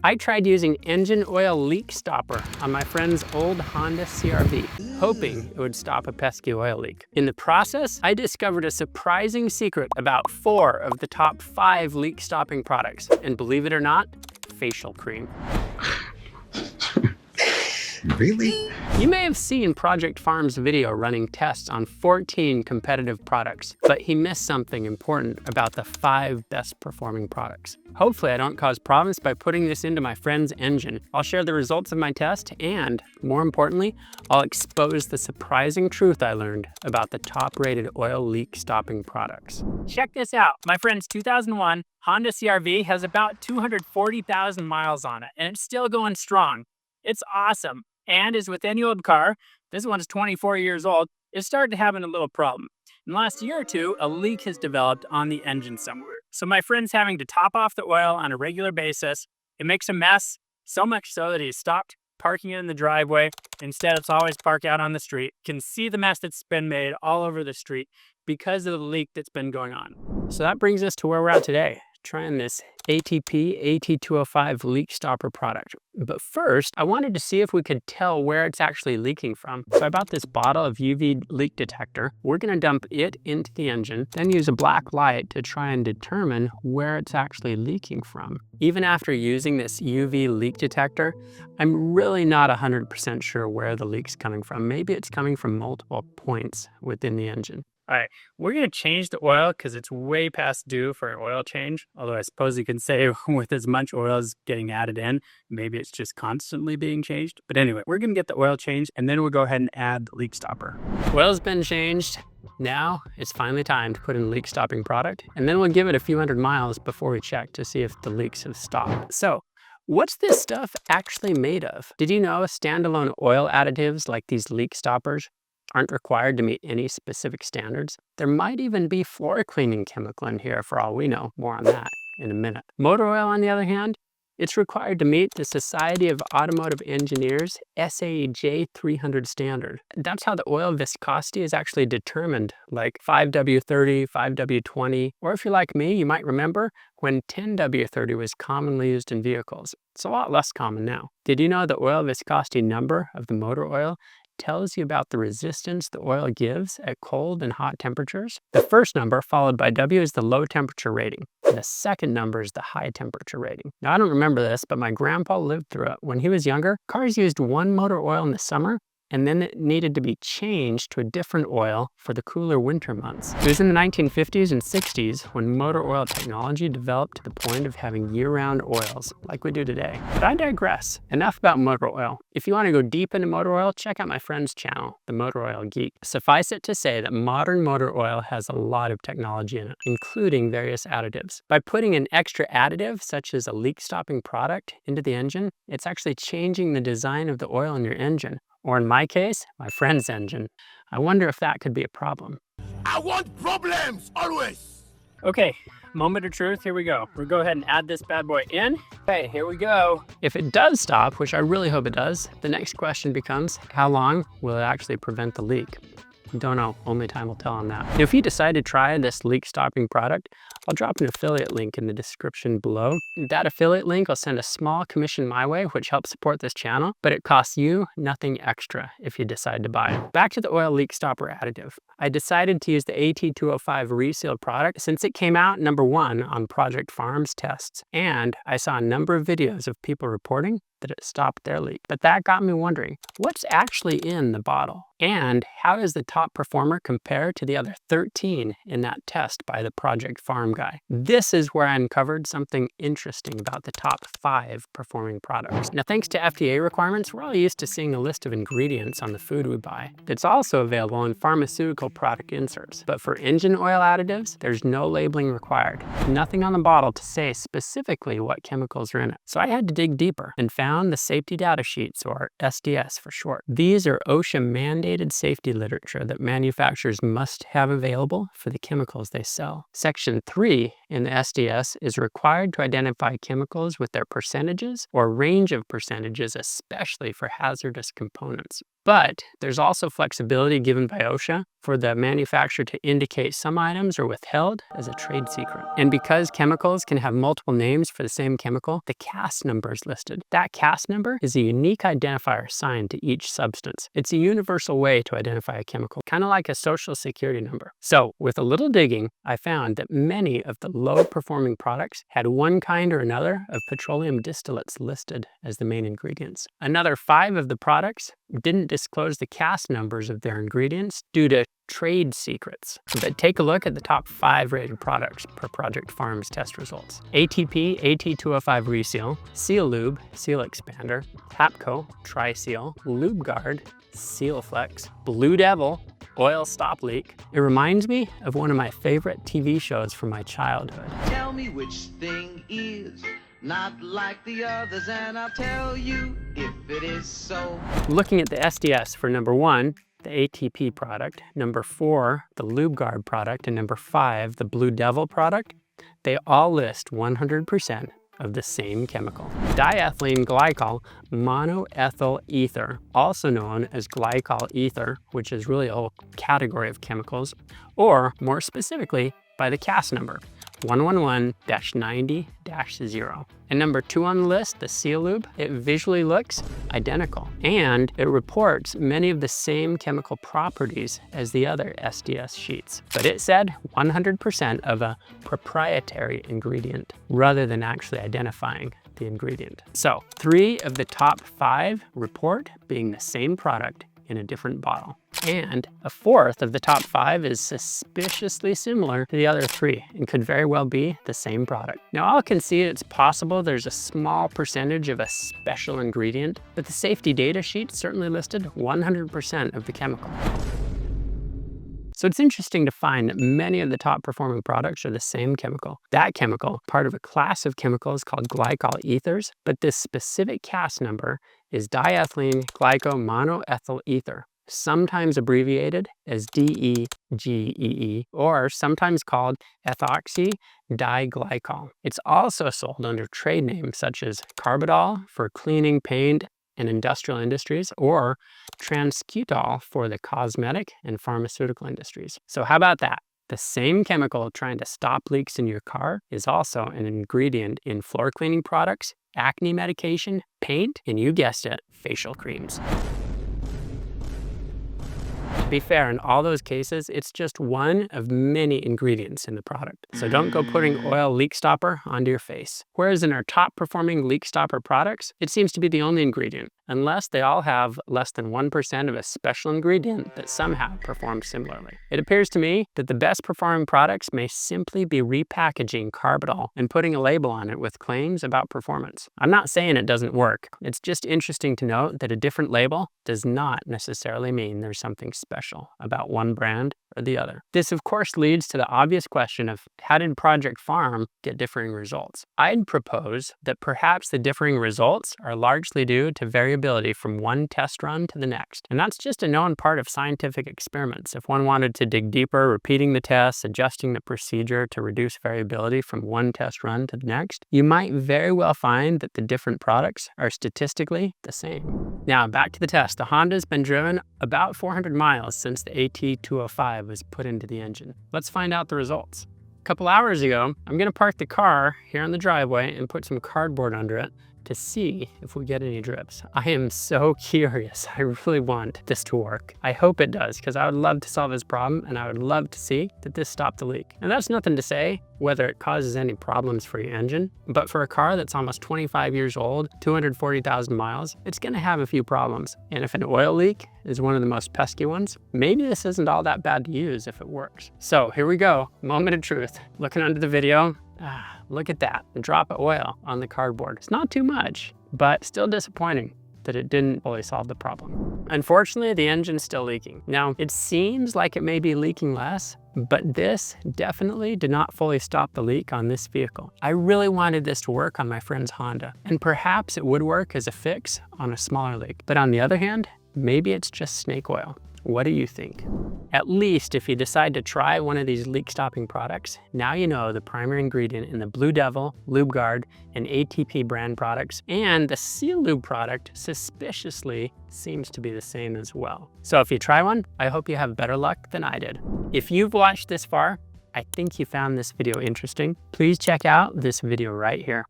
I tried using engine oil leak stopper on my friend's old Honda CR-V, hoping it would stop a pesky oil leak. In the process, I discovered a surprising secret about 4 of the top 5 leak stopping products. And believe it or not, facial cream. Really? You may have seen Project Farm's video running tests on 14 competitive products, but he missed something important about the 5 best performing products. Hopefully I don't cause problems by putting this into my friend's engine. I'll share the results of my test and, more importantly, I'll expose the surprising truth I learned about the top-rated oil leak stopping products. Check this out. My friend's 2001 Honda CR-V has about 240,000 miles on it, and it's still going strong. It's awesome. And as with any old car, this one's 24 years old, it's starting to have a little problem. In the last year or two, a leak has developed on the engine somewhere. So my friend's having to top off the oil on a regular basis. It makes a mess, so much so that he's stopped parking it in the driveway. Instead, it's always parked out on the street. You can see the mess that's been made all over the street because of the leak that's been going on. So that brings us to where we're at today, trying this ATP AT205 leak stopper product. But first, I wanted to see if we could tell where it's actually leaking from. So I bought this bottle of UV leak detector. We're gonna dump it into the engine, then use a black light to try and determine where it's actually leaking from. Even after using this UV leak detector, I'm really not 100% sure where the leak's coming from. Maybe it's coming from multiple points within the engine. All right, we're gonna change the oil because it's way past due for an oil change. Although I suppose you can say with as much oil as getting added in, maybe it's just constantly being changed. But anyway, we're gonna get the oil changed and then we'll go ahead and add the leak stopper. Oil's been changed. Now it's finally time to put in leak stopping product. And then we'll give it a few hundred miles before we check to see if the leaks have stopped. So what's this stuff actually made of? Did you know standalone oil additives like these leak stoppers aren't required to meet any specific standards? There might even be floor cleaning chemical in here for all we know. More on that in a minute. Motor oil, on the other hand, it's required to meet the Society of Automotive Engineers SAE J300 standard. That's how the oil viscosity is actually determined, like 5W30, 5W20, or if you're like me, you might remember when 10W30 was commonly used in vehicles. It's a lot less common now. Did you know the oil viscosity number of the motor oil tells you about the resistance the oil gives at cold and hot temperatures? The first number, followed by W, is the low temperature rating. And the second number is the high temperature rating. Now, I don't remember this, but my grandpa lived through it. When he was younger, cars used one motor oil in the summer, and then it needed to be changed to a different oil for the cooler winter months. It was in the 1950s and 60s when motor oil technology developed to the point of having year-round oils like we do today. But I digress. Enough about motor oil. If you want to go deep into motor oil, check out my friend's channel, The Motor Oil Geek. Suffice it to say that modern motor oil has a lot of technology in it, including various additives. By putting an extra additive, such as a leak-stopping product, into the engine, it's actually changing the design of the oil in your engine. Or in my case, my friend's engine. I wonder if that could be a problem. I want problems, always! Okay, moment of truth, here we go. We'll go ahead and add this bad boy in. Okay, here we go. If it does stop, which I really hope it does, the next question becomes, how long will it actually prevent the leak? Don't know, only time will tell on that. Now, if you decide to try this leak stopping product, I'll drop an affiliate link in the description below. That affiliate link will send a small commission my way, which helps support this channel, but it costs you nothing extra if you decide to buy it. Back to the oil leak stopper additive. I decided to use the AT205 resealed product since it came out #1 on Project Farm's tests, and I saw a number of videos of people reporting that it stopped their leak. But that got me wondering, what's actually in the bottle? And how does the top performer compare to the other 13 in that test by the Project Farm guy? This is where I uncovered something interesting about the top 5 performing products. Now, thanks to FDA requirements, we're all used to seeing a list of ingredients on the food we buy. It's also available in pharmaceutical product inserts. But for engine oil additives, there's no labeling required. Nothing on the bottle to say specifically what chemicals are in it. So I had to dig deeper and found the safety data sheets, or SDS for short. These are OSHA mandated safety literature that manufacturers must have available for the chemicals they sell. Section 3 in the SDS is required to identify chemicals with their percentages or range of percentages, especially for hazardous components. But there's also flexibility given by OSHA for the manufacturer to indicate some items are withheld as a trade secret. And because chemicals can have multiple names for the same chemical, the CAS number is listed. That CAS number is a unique identifier assigned to each substance. It's a universal way to identify a chemical, kind of like a social security number. So with a little digging, I found that many of the low-performing products had one kind or another of petroleum distillates listed as the main ingredients. Another 5 of the products didn't disclose the CAS numbers of their ingredients due to trade secrets. But take a look at the top 5 rated products per Project Farm's test results. ATP AT205 Reseal, Seal Lube, Seal Expander, Tapco, Tri-Seal, Lube Guard, Seal Flex, Blue Devil, Oil Stop Leak. It reminds me of one of my favorite TV shows from my childhood. Tell me which thing is not like the others, and I'll tell you if it is so. Looking at the SDS for number 1, the ATP product, number 4, the Lube Guard product, and number 5, the Blue Devil product, they all list 100% of the same chemical. Diethylene glycol monoethyl ether, also known as glycol ether, which is really a whole category of chemicals, or more specifically by the CAS number, 111-90-0. And number 2 on the list, the Seal Lube, it visually looks identical, and it reports many of the same chemical properties as the other SDS sheets. But it said 100% of a proprietary ingredient rather than actually identifying the ingredient. So 3 of the top 5 report being the same product in a different bottle. And a 4th of the top 5 is suspiciously similar to the other 3 and could very well be the same product. Now, I'll concede it's possible there's a small percentage of a special ingredient, but the safety data sheet certainly listed 100% of the chemical. So it's interesting to find that many of the top performing products are the same chemical. That chemical, part of a class of chemicals called glycol ethers, but this specific CAS number is diethylene glycomonoethyl ether, sometimes abbreviated as DEGEE, or sometimes called ethoxy diglycol. It's also sold under trade names such as Carbidol for cleaning, paint, and industrial industries, or transcutol for the cosmetic and pharmaceutical industries. So how about that? The same chemical trying to stop leaks in your car is also an ingredient in floor cleaning products, acne medication, paint, and you guessed it, facial creams. To be fair, in all those cases, it's just one of many ingredients in the product. So don't go putting oil leak stopper onto your face. Whereas in our top performing leak stopper products, it seems to be the only ingredient, unless they all have less than 1% of a special ingredient that somehow performs similarly. It appears to me that the best performing products may simply be repackaging Carbidol and putting a label on it with claims about performance. I'm not saying it doesn't work. It's just interesting to note that a different label does not necessarily mean there's something special about one brand or the other. This, of course, leads to the obvious question of how did Project Farm get differing results? I'd propose that perhaps the differing results are largely due to variability from one test run to the next. And that's just a known part of scientific experiments. If one wanted to dig deeper, repeating the tests, adjusting the procedure to reduce variability from one test run to the next, you might very well find that the different products are statistically the same. Now, back to the test. The Honda's been driven about 400 miles since the AT205 was put into the engine. Let's find out the results. A couple hours ago, I'm gonna park the car here in the driveway and put some cardboard under it to see if we get any drips. I am so curious. I really want this to work. I hope it does, because I would love to solve this problem and I would love to see that this stopped the leak. And that's nothing to say whether it causes any problems for your engine, but for a car that's almost 25 years old, 240,000 miles, it's gonna have a few problems. And if an oil leak is one of the most pesky ones, maybe this isn't all that bad to use if it works. So here we go, moment of truth. Looking under the video, look at that, a drop of oil on the cardboard. It's not too much, but still disappointing that it didn't fully solve the problem. Unfortunately, the engine's still leaking. Now, it seems like it may be leaking less, but this definitely did not fully stop the leak on this vehicle. I really wanted this to work on my friend's Honda, and perhaps it would work as a fix on a smaller leak. But on the other hand, maybe it's just snake oil. What do you think? At least if you decide to try one of these leak-stopping products, now you know the primary ingredient in the Blue Devil, LubeGuard, and ATP brand products, and the Seal Lube product suspiciously seems to be the same as well. So if you try one, I hope you have better luck than I did. If you've watched this far, I think you found this video interesting. Please check out this video right here.